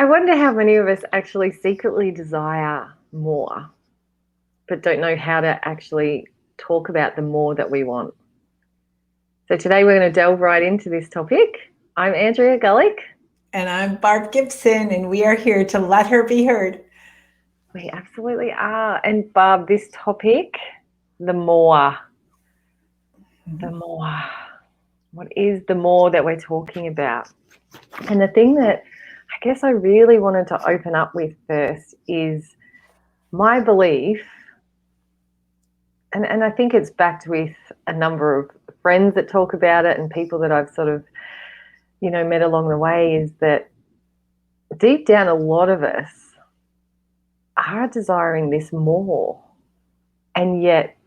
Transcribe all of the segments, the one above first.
I wonder how many of us actually secretly desire more, but don't know how to actually talk about the more that we want. So today we're going to delve right into this topic. I'm Andrea Gullick. And I'm Barb Gibson, and we are here to let her be heard. We absolutely are. And Barb, this topic, the more. The more. What is the more that we're talking about? And the thing that I guess I really wanted to open up with first is my belief, and I think it's backed with a number of friends that talk about it and people that I've sort of, met along the way, is that deep down a lot of us are desiring this more. And yet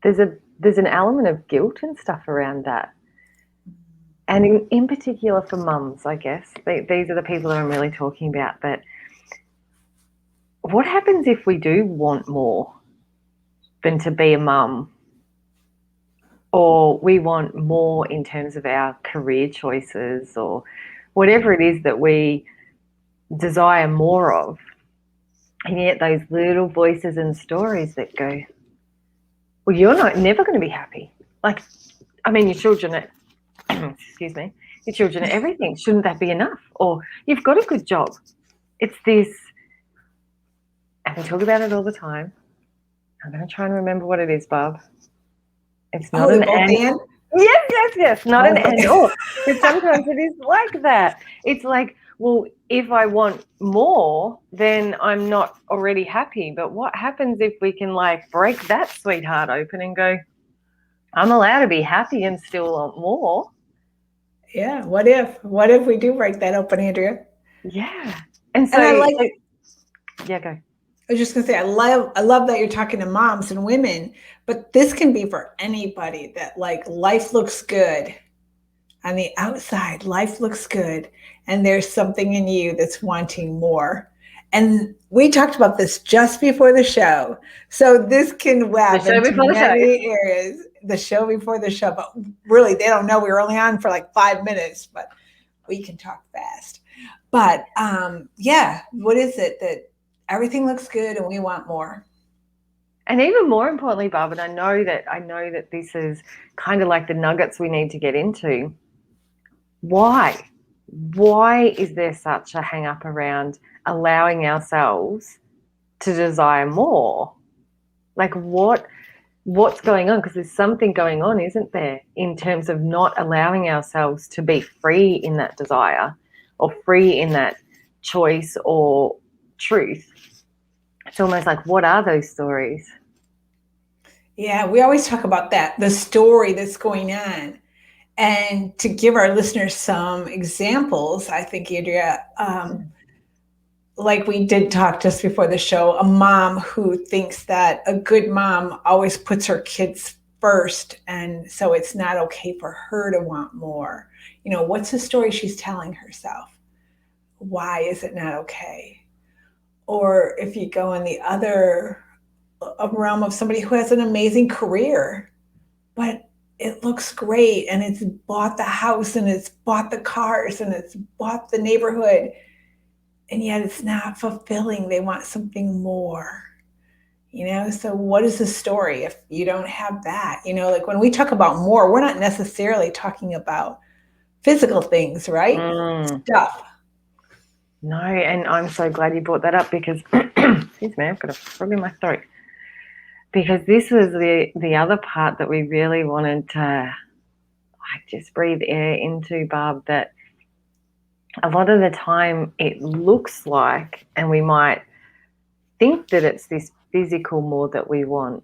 there's an element of guilt and stuff around that. And in particular for mums, I guess, these are the people that I'm really talking about. That what happens if we do want more than to be a mum, or we want more in terms of our career choices, or whatever it is that we desire more of, and yet those little voices and stories that go, well, you're never going to be happy. Like, I mean, your children are, excuse me, your children are everything. Shouldn't that be enough? Or you've got a good job. It's this, and we talk about it all the time. I'm going to try and remember what it is, Barb. It's not an and. Yes. Not an and or. But sometimes it is like that. It's like, well, if I want more, then I'm not already happy. But what happens if we can break that sweetheart open and go, I'm allowed to be happy and still want more? Yeah. What if we do break that open, Andrea? Yeah. And And yeah, go. I was just gonna say, I love that you're talking to moms and women, but this can be for anybody that life looks good on the outside, life looks good, and there's something in you that's wanting more. And we talked about this just before the show. So this can web into many areas. The show before the show, but really they don't know we were only on for like 5 minutes, but we can talk fast. But yeah, what is it that everything looks good and we want more? And even more importantly, Barb, and I know that this is kind of like the nuggets we need to get into. Why? Why is there such a hang up around allowing ourselves to desire more? Like what's going on? Because there's something going on, isn't there, in terms of not allowing ourselves to be free in that desire or free in that choice or truth. It's almost like, what are those stories? Yeah, we always talk about that, the story that's going on. And to give our listeners some examples, I think, Andrea, like we did talk just before the show, a mom who thinks that a good mom always puts her kids first. And so it's not okay for her to want more. What's the story she's telling herself? Why is it not okay? Or if you go in the other realm of somebody who has an amazing career, but it looks great and it's bought the house and it's bought the cars and it's bought the neighborhood, and yet it's not fulfilling. They want something more. So what is the story if you don't have that? Like when we talk about more, we're not necessarily talking about physical things, right? Stuff. No, and I'm so glad you brought that up because, excuse me, I've got a frog in my throat. Because this was the other part that we really wanted to just breathe air into, Barb, that a lot of the time it looks like, and we might think that it's this physical more that we want,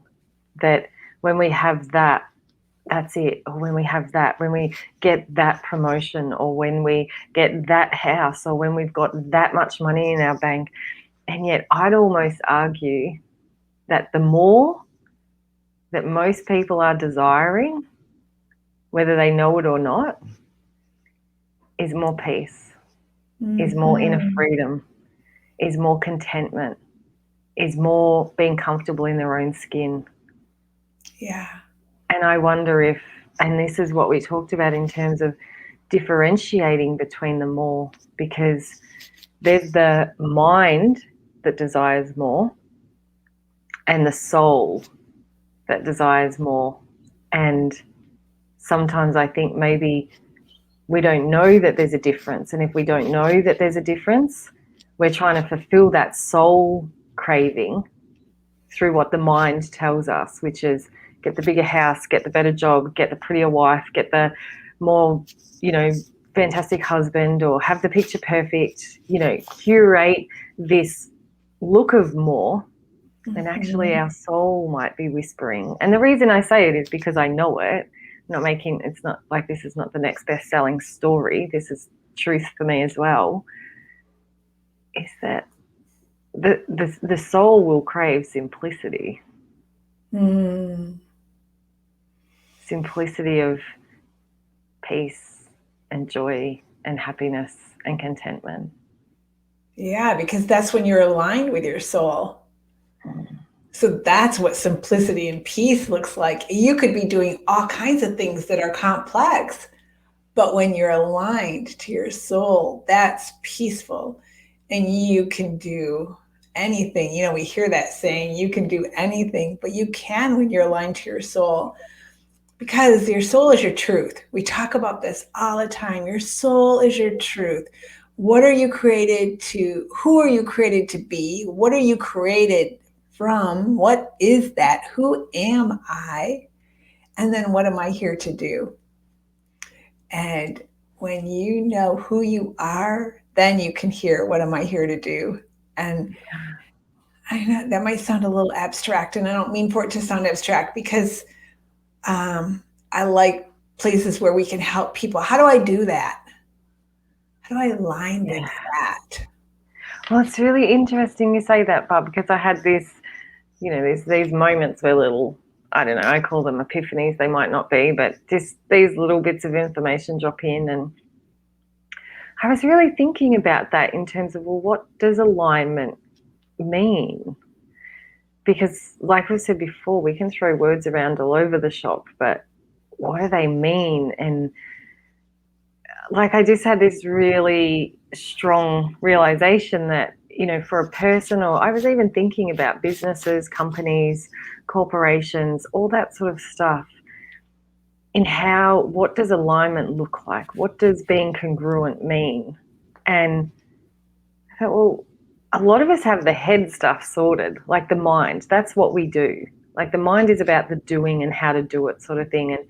that when we have that, that's it. Or when we have that, when we get that promotion, or when we get that house, or when we've got that much money in our bank. And yet I'd almost argue that the more that most people are desiring, whether they know it or not, is more peace, is more inner freedom, is more contentment, is more being comfortable in their own skin. Yeah. And I wonder if, and this is what we talked about in terms of differentiating between them all, because there's the mind that desires more and the soul that desires more. And sometimes I think maybe we don't know that there's a difference. And if we don't know that there's a difference, we're trying to fulfill that soul craving through what the mind tells us, which is get the bigger house, get the better job, get the prettier wife, get the more, fantastic husband, or have the picture perfect, curate this look of more. And actually our soul might be whispering. And the reason I say it is because I know it. It's not like this is not the next best-selling story. This is truth for me as well. Is that the soul will crave simplicity. Simplicity of peace and joy and happiness and contentment. Yeah, because that's when you're aligned with your soul. So that's what simplicity and peace looks like. You could be doing all kinds of things that are complex, but when you're aligned to your soul, that's peaceful, and you can do anything. We hear that saying, you can do anything, but you can when you're aligned to your soul, because your soul is your truth. We talk about this all the time. Your soul is your truth. What are you created to? Who are you created to be? What are you created from? What is that? Who am I? And then what am I here to do? And when you know who you are, then you can hear, what am I here to do? And I know that might sound a little abstract, and I don't mean for it to sound abstract, because I like places where we can help people. How do I do that? How do I align with that? Well, it's really interesting you say that, Bob, because I had this, these moments where little, I don't know, I call them epiphanies. They might not be, but just these little bits of information drop in. And I was really thinking about that in terms of, well, what does alignment mean? Because like we said before, we can throw words around all over the shop, but what do they mean? And like I just had this really strong realization that, for a person, or I was even thinking about businesses, companies, corporations, all that sort of stuff, in what does alignment look like? What does being congruent mean? And I thought, well, a lot of us have the head stuff sorted, like the mind. That's what we do. Like the mind is about the doing and how to do it sort of thing. And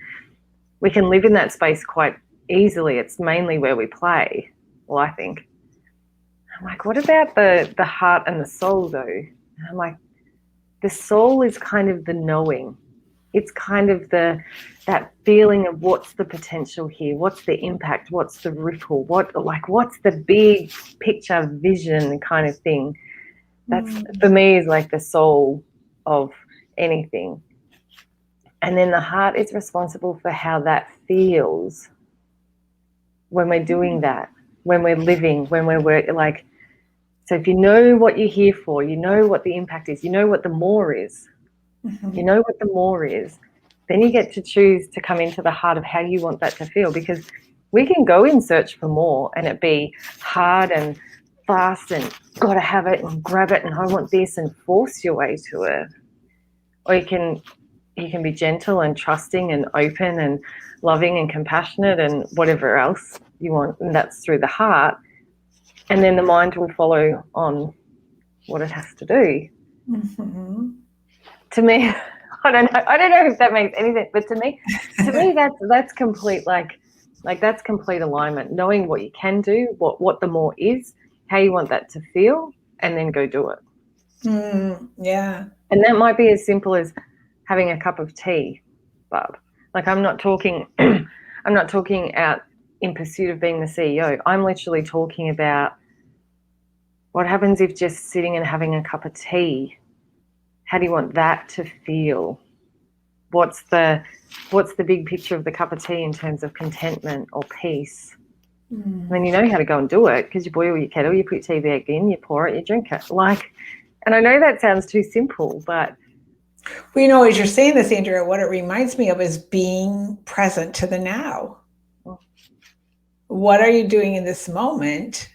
we can live in that space quite easily. It's mainly where we play, well, I think. I'm like, what about the heart and the soul, though? And I'm like, the soul is kind of the knowing. It's kind of that feeling of what's the potential here, what's the impact, what's the ripple, what's the big picture vision kind of thing. That's for me is like the soul of anything. And then the heart is responsible for how that feels when we're doing that, when we're living, when we're working. Like, so if you know what you're here for, you know what the impact is, you know what the more is, you know what the more is, then you get to choose to come into the heart of how you want that to feel. Because we can go in search for more and it be hard and fast and got to have it and grab it and I want this and force your way to it. Or you can be gentle and trusting and open and loving and compassionate and whatever else you want, and that's through the heart. And then the mind will follow on what it has to do. To me, I don't know if that makes any sense, but to me that's complete, like that's complete alignment, knowing what you can do, what the more is, how you want that to feel, and then go do it. Yeah. And that might be as simple as having a cup of tea, Barb. Like I'm not talking out in pursuit of being the CEO. I'm literally talking about what happens if just sitting and having a cup of tea, how do you want that to feel? What's the big picture of the cup of tea in terms of contentment or peace? And then you know how to go and do it, because you boil your kettle, you put tea bag in, you pour it, you drink it. And I know that sounds too simple, but well, as you're saying this, Andrea, what it reminds me of is being present to the now. What are you doing in this moment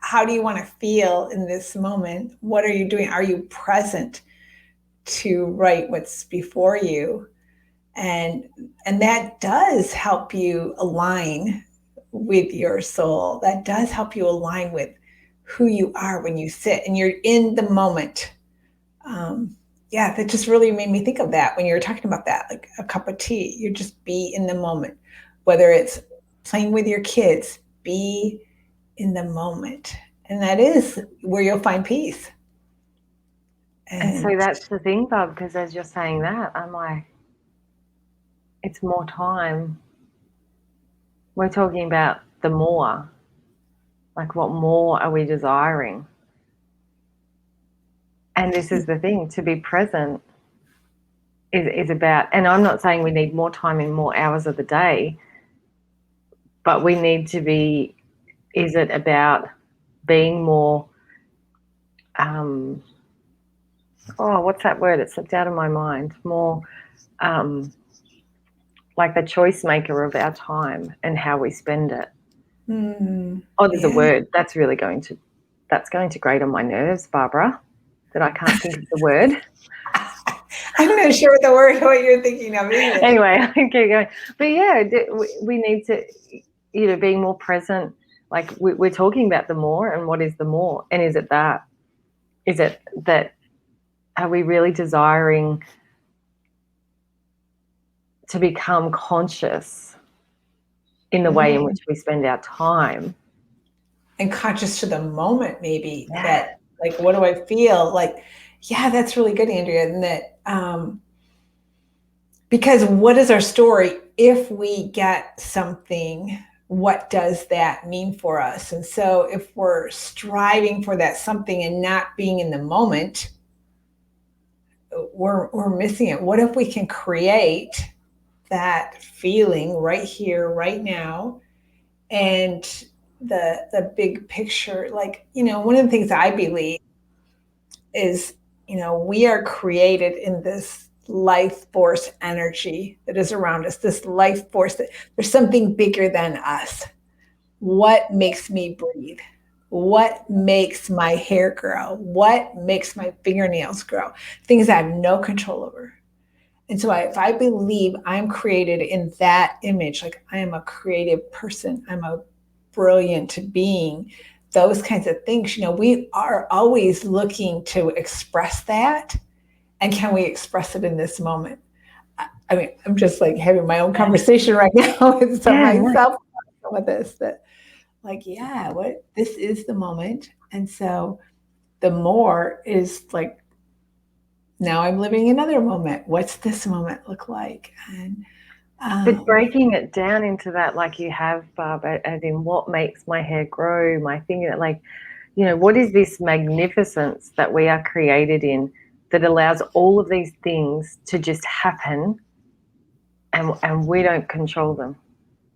how do you want to feel in this moment? What are you doing? Are you present to write what's before you? And that does help you align with your soul. That does help you align with who you are when you sit and you're in the moment. Yeah, that just really made me think of that when you were talking about that, like a cup of tea. You just be in the moment, whether it's playing with your kids, be in the moment. And that is where you'll find peace. And so that's the thing, Bob, because as you're saying that, I'm like, it's more time. We're talking about the more. Like, what more are we desiring? And this is the thing, to be present is about, and I'm not saying we need more time in more hours of the day, but we need to be, is it about being more, what's that word? It slipped out of my mind. More like the choice maker of our time and how we spend it. There's a word that's really going to grate on my nerves, Barbara, that I can't think of the word. I'm not sure what you're thinking of either. Anyway, I keep going. But yeah, we need to, being more present. Like we're talking about the more, and what is the more? And is it that? Is it that? Are we really desiring to become conscious in the way in which we spend our time? And conscious to the moment, maybe. Yeah. That, like, what do I feel? Like, yeah, that's really good, Andrea. And that, because what is our story? If we get something, what does that mean for us? And so if we're striving for that something and not being in the moment, we're missing it. What if we can create that feeling right here, right now, and the big picture? Like, one of the things I believe is, we are created in this life force energy that is around us, this life force, that there's something bigger than us. What makes me breathe? What makes my hair grow? What makes my fingernails grow? Things I have no control over. And so if I believe I'm created in that image, like I am a creative person, I'm a brilliant being, those kinds of things, we are always looking to express that. And can we express it in this moment? I mean, I'm just like having my own conversation right now with myself with this, that like, this is the moment. And so the more is like, now I'm living another moment. What's this moment look like? And but breaking it down into that, like you have, Barb, as in what makes my hair grow, my finger, like, what is this magnificence that we are created in that allows all of these things to just happen, and we don't control them.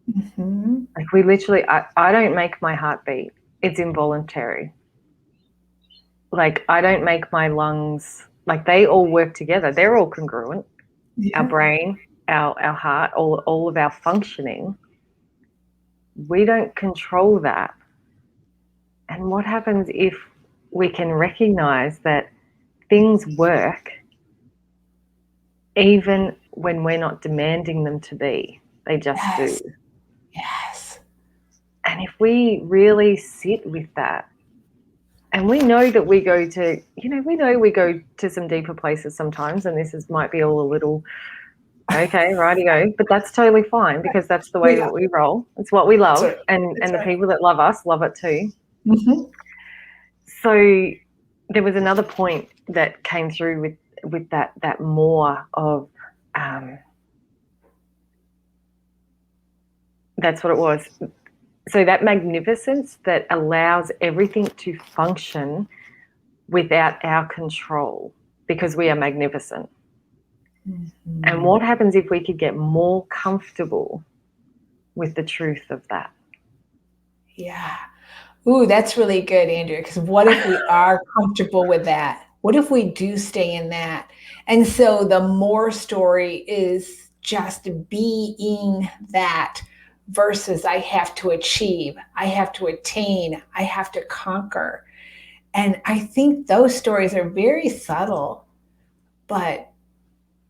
Mm-hmm. Like we literally, I don't make my heart beat. It's involuntary. Like I don't make my lungs, like they all work together. They're all congruent. Yeah. Our brain, our heart, all of our functioning. We don't control that. And what happens if we can recognize that things work even when we're not demanding them to be? They just do. Yes. And if we really sit with that, and we know that we go to, we go to some deeper places sometimes, and might be all a little, okay, righty-o, but that's totally fine because that's the way that we roll. It's what we love, and the people that love us love it too. Mm-hmm. So there was another point that came through with that more of, that's what it was. So that magnificence that allows everything to function without our control because we are magnificent. Mm-hmm. And what happens if we could get more comfortable with the truth of that? Yeah. Ooh, that's really good, Andrea, because what if we are comfortable with that? What if we do stay in that? And so the more story is just being that versus I have to achieve, I have to attain, I have to conquer. And I think those stories are very subtle, but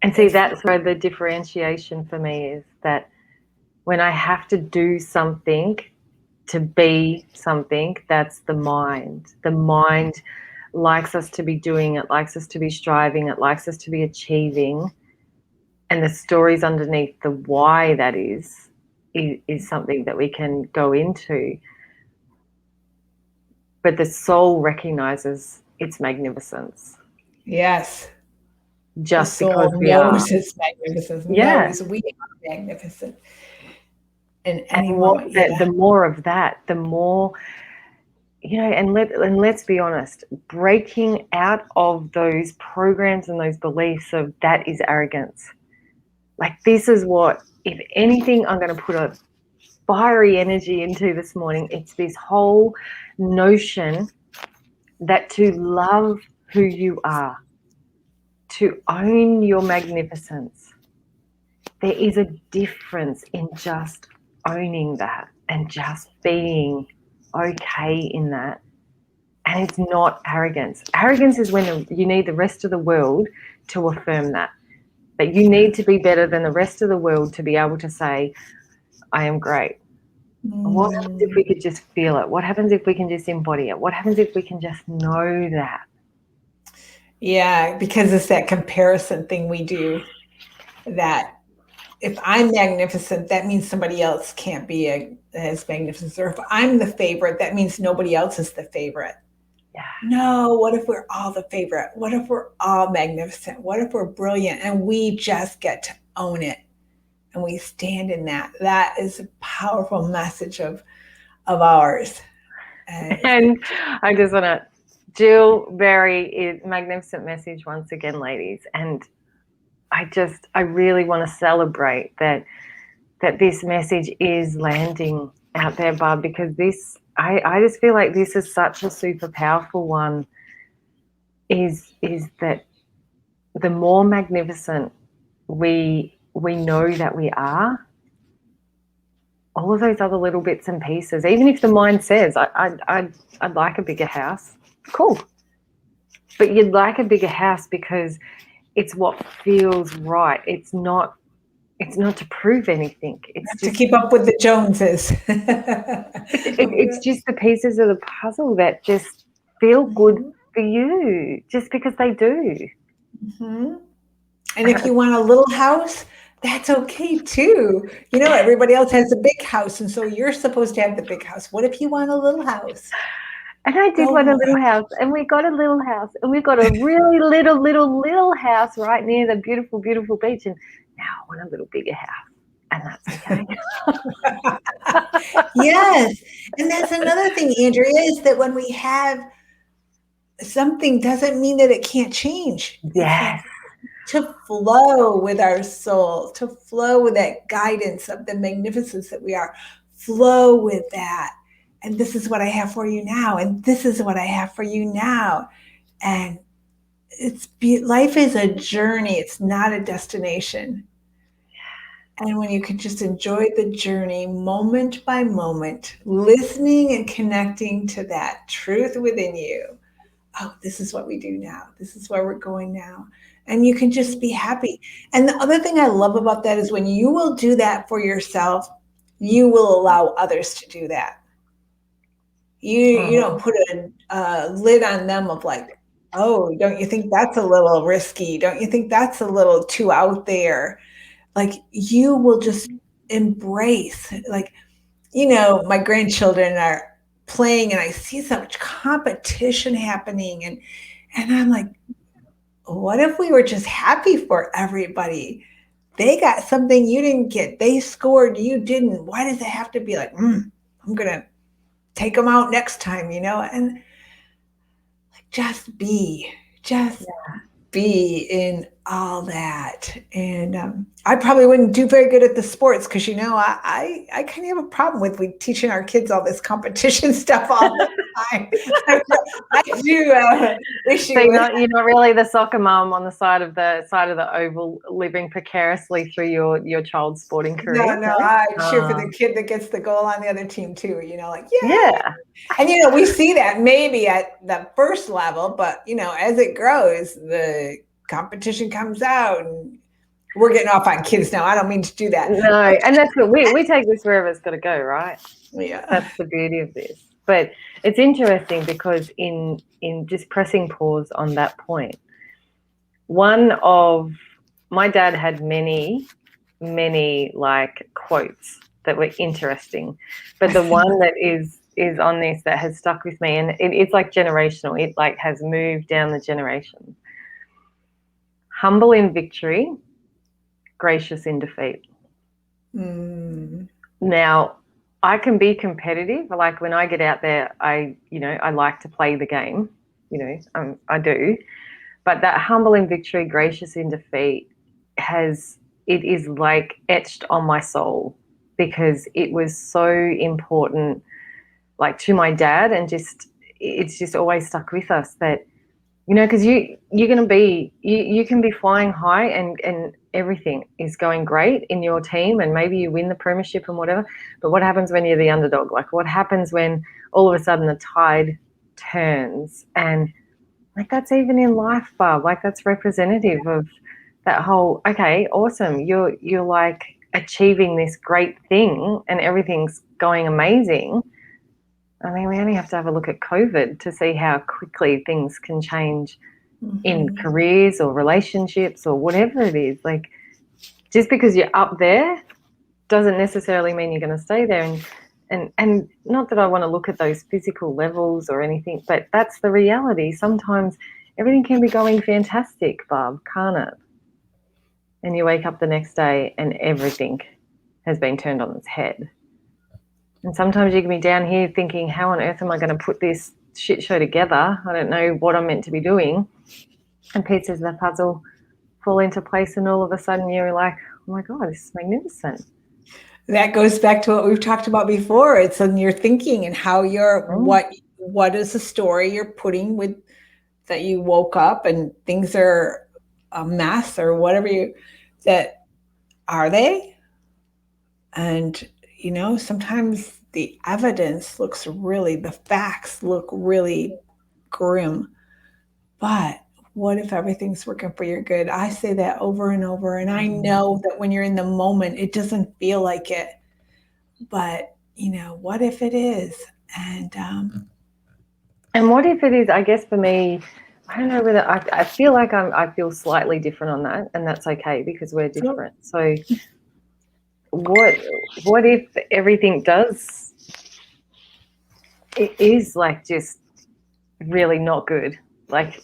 And see, that's where the differentiation for me is, that when I have to do something to be something, that's the mind. The mind likes us to be doing it, likes us to be striving, it likes us to be achieving. And the stories underneath the why that is something that we can go into. But the soul recognizes its magnificence. yes, Just the because soul we are. knows it's magnificent, Yeah. knows we are magnificent. In any And moment, the more of that, the more, and let's be honest, breaking out of those programs and those beliefs of that is arrogance. Like, this is what, if anything, I'm going to put a fiery energy into this morning. It's this whole notion that to love who you are, to own your magnificence, there is a difference in just owning that and just being okay in that. And it's not arrogance. Arrogance is when you need the rest of the world to affirm that. But you need to be better than the rest of the world to be able to say, I am great. What happens if we could just feel it? What happens if we can just embody it? What happens if we can just know that? Yeah, because it's that comparison thing we do, that if I'm magnificent, that means somebody else can't be as magnificent. Or if I'm the favorite, that means nobody else is the favorite. Yeah. No, what if we're all the favorite? What if we're all magnificent? What if we're brilliant and we just get to own it and we stand in that? That is a powerful message of ours. And I just want to, Jill Berry, magnificent message once again, ladies. And I really want to celebrate that this message is landing out there, Barb, because I just feel like this is such a super powerful one, is that the more magnificent we know that we are, all of those other little bits and pieces, even if the mind says, I'd like a bigger house, cool. But you'd like a bigger house because it's what feels right. It's not to prove anything. It's just to keep up with the Joneses. It's just the pieces of the puzzle that just feel good for you, just because they do. Mm-hmm. And if you want a little house, that's okay too. Everybody else has a big house, and so you're supposed to have the big house. What if you want a little house? And I did want a little house, and we got a little house, and we got a really little house right near the beautiful, beautiful beach. And now I want a little bigger house, and that's okay. Yes. And that's another thing, Andrea, is that when we have something, doesn't mean that it can't change. Yes. To flow with our soul, to flow with that guidance of the magnificence that we are, flow with that. And this is what I have for you now. And this is what I have for you now. And life is a journey. It's not a destination. And when you can just enjoy the journey moment by moment, listening and connecting to that truth within you. Oh, this is what we do now. This is where we're going now. And you can just be happy. And the other thing I love about that is when you will do that for yourself, you will allow others to do that. You don't put a lid on them of like, oh, don't you think that's a little risky? Don't you think that's a little too out there? Like, you will just embrace, like, my grandchildren are playing and I see so much competition happening. And I'm like, what if we were just happy for everybody? They got something you didn't get. They scored, you didn't. Why does it have to be like, I'm going to take them out next time, And like, just be in all that. And I probably wouldn't do very good at the sports because, I kind of have a problem with teaching our kids all this competition stuff all the time. I do issue So with you're not really the soccer mom on the side of the oval, living precariously through your child's sporting career. No, I cheer for the kid that gets the goal on the other team too, like, yeah. And, we see that maybe at the first level, but, as it grows, the competition comes out, and we're getting off on kids now. I don't mean to do that. No, and that's what we take this wherever it's got to go, right? Yeah. That's the beauty of this. But it's interesting because in just pressing pause on that point, my dad had many like quotes that were interesting, but the one that is on this that has stuck with me, and it's like generational. It like has moved down the generations. Humble in victory, gracious in defeat. Now, I can be competitive. Like when I get out there, I like to play the game. I do. But that humble in victory, gracious in defeat it is like etched on my soul because it was so important, like to my dad, and it's just always stuck with us that, because you're going to be, you can be flying high and everything is going great in your team and maybe you win the premiership and whatever. But what happens when you're the underdog? Like what happens when all of a sudden the tide turns? And like that's even in life, Barb, like that's representative of that whole, okay, awesome. You're like achieving this great thing and everything's going amazing. I mean, we only have to have a look at COVID to see how quickly things can change in careers or relationships or whatever it is. Like, just because you're up there doesn't necessarily mean you're going to stay there. And not that I want to look at those physical levels or anything, but that's the reality. Sometimes everything can be going fantastic, Barb, can't it? And you wake up the next day and everything has been turned on its head. And sometimes you can be down here thinking, how on earth am I going to put this shit show together? I don't know what I'm meant to be doing. And pieces of the puzzle fall into place and all of a sudden you're like, oh my God, this is magnificent. That goes back to what we've talked about before. It's in your thinking and how what is the story you're putting with that you woke up and things are a mess or whatever that are they? And sometimes the facts look really grim, but what if everything's working for your good? I say that over and over, and I know that when you're in the moment, it doesn't feel like it, but what if it is? And what if it is? I guess for me, I don't know whether I feel like I feel slightly different on that, and that's okay because we're different. So what if everything it is like just really not good? Like,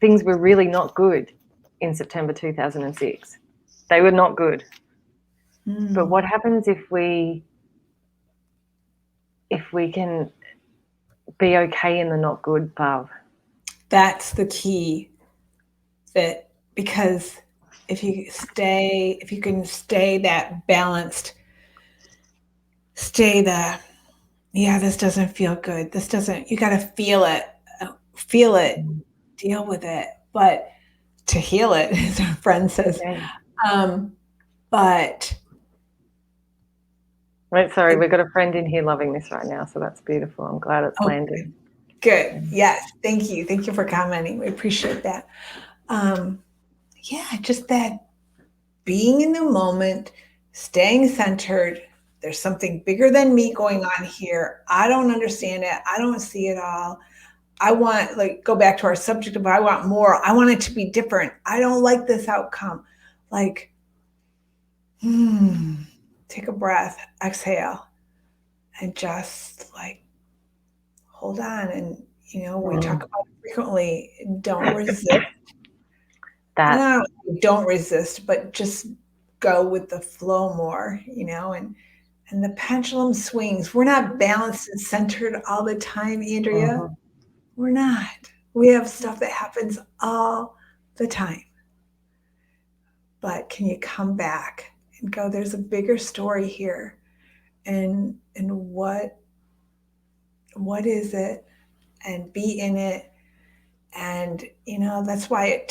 things were really not good in September 2006. They were not good. But what happens if we can be okay in the not good, Barb? That's the key. Because if you can stay that balanced, this doesn't feel good. You got to feel it, deal with it, but to heal it, as our friend says. But wait, sorry, we've got a friend in here loving this right now, so that's beautiful. I'm glad it's landed. Good. Yes. Thank you. Thank you for commenting. We appreciate that. Just that being in the moment, staying centered. There's something bigger than me going on here. I don't understand it. I don't see it all. I want, go back to our subject of I want more. I want it to be different. I don't like this outcome. Take a breath, exhale, and just hold on. And, we talk about it frequently. Don't resist. Don't resist, but just go with the flow more, and the pendulum swings. We're not balanced and centered all the time, Andrea. We're not. We have stuff that happens all the time. but can you come back and go, there's a bigger story here, and what is it, and be in it. And that's why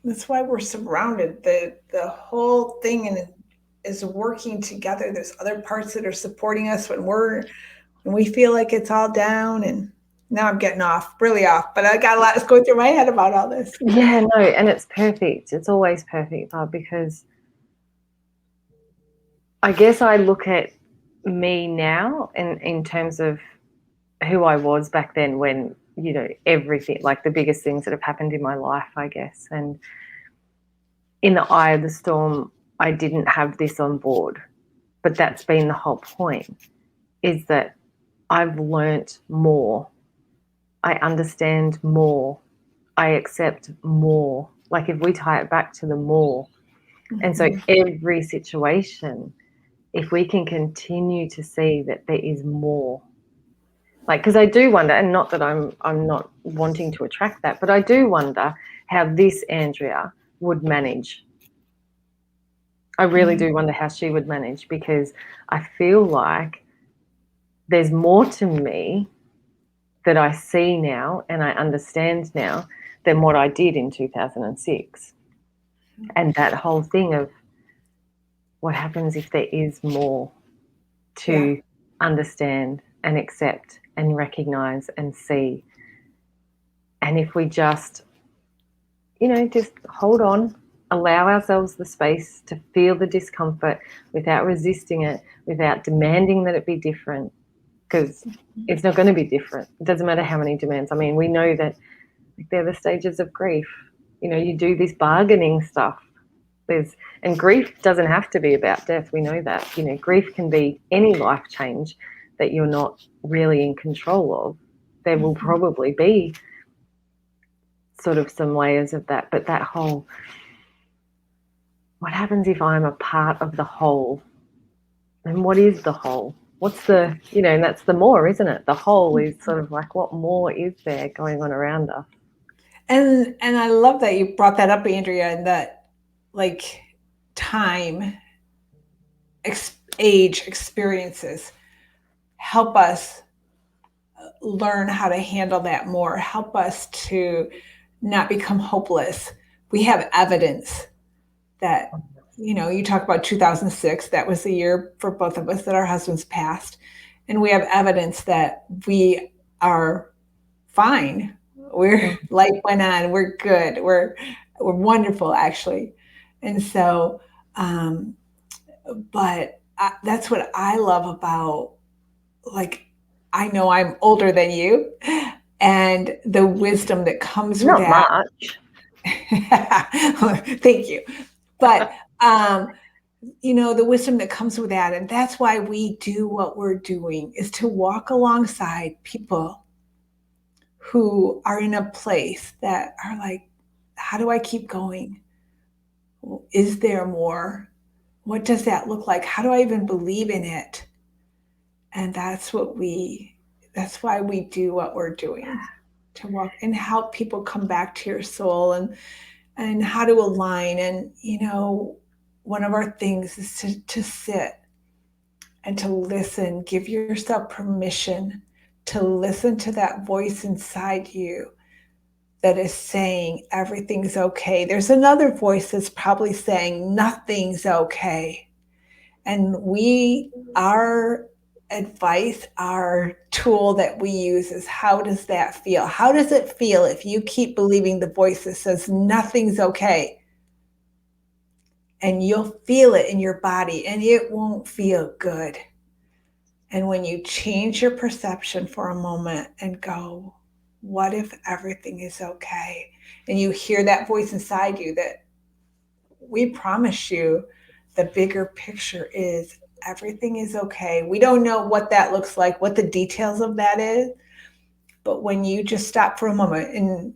that's why we're surrounded. The whole thing and is working together. There's other parts that are supporting us when we feel like it's all down. And now I'm getting really off, but I got a lot that's going through my head about all this. Yeah, no, and it's perfect. It's always perfect, Barb, because I guess I look at me now in terms of who I was back then when, everything, like the biggest things that have happened in my life, I guess. And in the eye of the storm, I didn't have this on board. But that's been the whole point, is that I've learnt more. I understand more. I accept more. Like if we tie it back to the more. And so every situation, if we can continue to see that there is more, like, because I do wonder, and not that I'm not wanting to attract that, but I do wonder how this Andrea would manage. I really do wonder how she would manage, because I feel like there's more to me that I see now and I understand now than what I did in 2006. And that whole thing of what happens if there is more to understand and accept and recognize and see. And if we just, just hold on, allow ourselves the space to feel the discomfort without resisting it, without demanding that it be different, because it's not going to be different. It doesn't matter how many demands. I mean, we know that they're the stages of grief. You do this bargaining stuff. And grief doesn't have to be about death. We know that. Grief can be any life change that you're not really in control of. There will probably be sort of some layers of that, but that whole, what happens if I'm a part of the whole? And what is the whole? What's the, and that's the more, isn't it? The whole is sort of like, what more is there going on around us? And I love that you brought that up, Andrea, and that like time, age, experiences help us learn how to handle that more, help us to not become hopeless. We have evidence that, you talk about 2006, that was the year for both of us that our husbands passed. And we have evidence that we are fine. Life went on. We're good. We're wonderful, actually. And so, but that's what I love about, like, I know I'm older than you, and the wisdom that comes with that. Not much. Thank you. But, the wisdom that comes with that. And that's why we do what we're doing, is to walk alongside people who are in a place that are like, how do I keep going? Is there more? What does that look like? How do I even believe in it? And that's why we do what we're doing, to walk and help people come back to your soul and how to align. And, one of our things is to sit and to listen, give yourself permission to listen to that voice inside you that is saying everything's okay. There's another voice that's probably saying nothing's okay. And our advice, our tool that we use is, how does that feel? How does it feel if you keep believing the voice that says nothing's okay? And you'll feel it in your body, and it won't feel good. And when you change your perception for a moment and go, what if everything is okay? And you hear that voice inside you that, we promise you, the bigger picture is everything is okay. We don't know what that looks like, what the details of that is. But when you just stop for a moment, and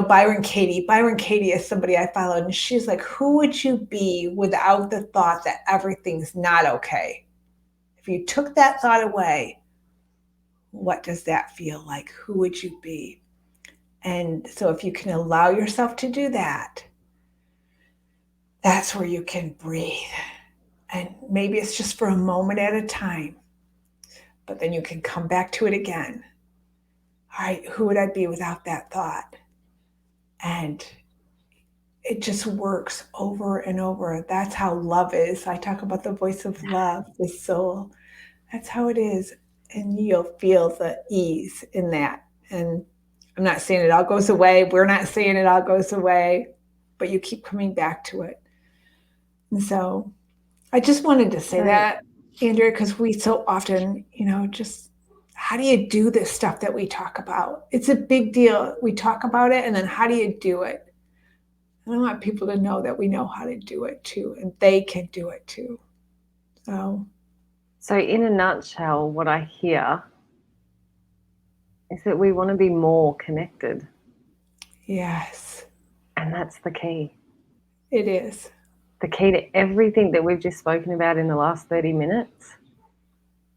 Byron Katie is somebody I followed, and she's like, who would you be without the thought that everything's not okay? If you took that thought away, what does that feel like? Who would you be? And so if you can allow yourself to do that, that's where you can breathe. And maybe it's just for a moment at a time, but then you can come back to it again. All right, who would I be without that thought? And it just works over and over. That's how love is. I talk about the voice of love, the soul. That's how it is. And you'll feel the ease in that. And I'm not saying it all goes away. We're not saying it all goes away, but you keep coming back to it. And so I just wanted to say that, Andrea, because we so often, just how do you do this stuff that we talk about? It's a big deal. We talk about it, and then how do you do it? And I want people to know that we know how to do it too, and they can do it too. So in a nutshell, what I hear is that we want to be more connected. Yes. And that's the key. It is. The key to everything that we've just spoken about in the last 30 minutes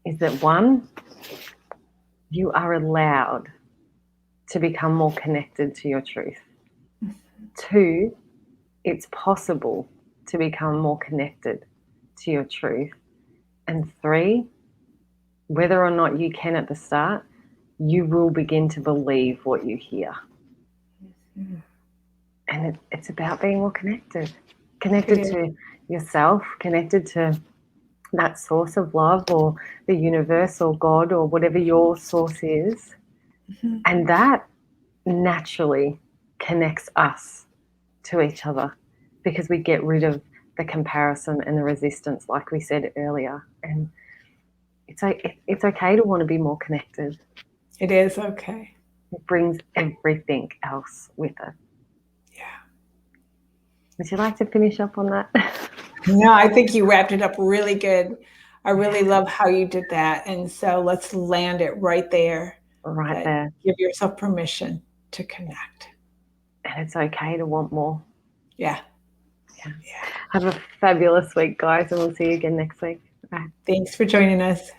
is that, one, you are allowed to become more connected to your truth. Mm-hmm. Two, it's possible to become more connected to your truth. And three, whether or not you can at the start, you will begin to believe what you hear. Mm-hmm. And it's about being more connected to yourself, connected to that source of love or the universe or God or whatever your source is. Mm-hmm. And that naturally connects us to each other because we get rid of the comparison and the resistance, like we said earlier. And it's okay to want to be more connected. It is okay. It brings everything else with it. Yeah. Would you like to finish up on that? No, I think you wrapped it up really good. I really love how you did that. And so let's land it right there. Right there. Give yourself permission to connect. And it's okay to want more. Yeah. Have a fabulous week, guys, and we'll see you again next week. Bye. Thanks for joining us.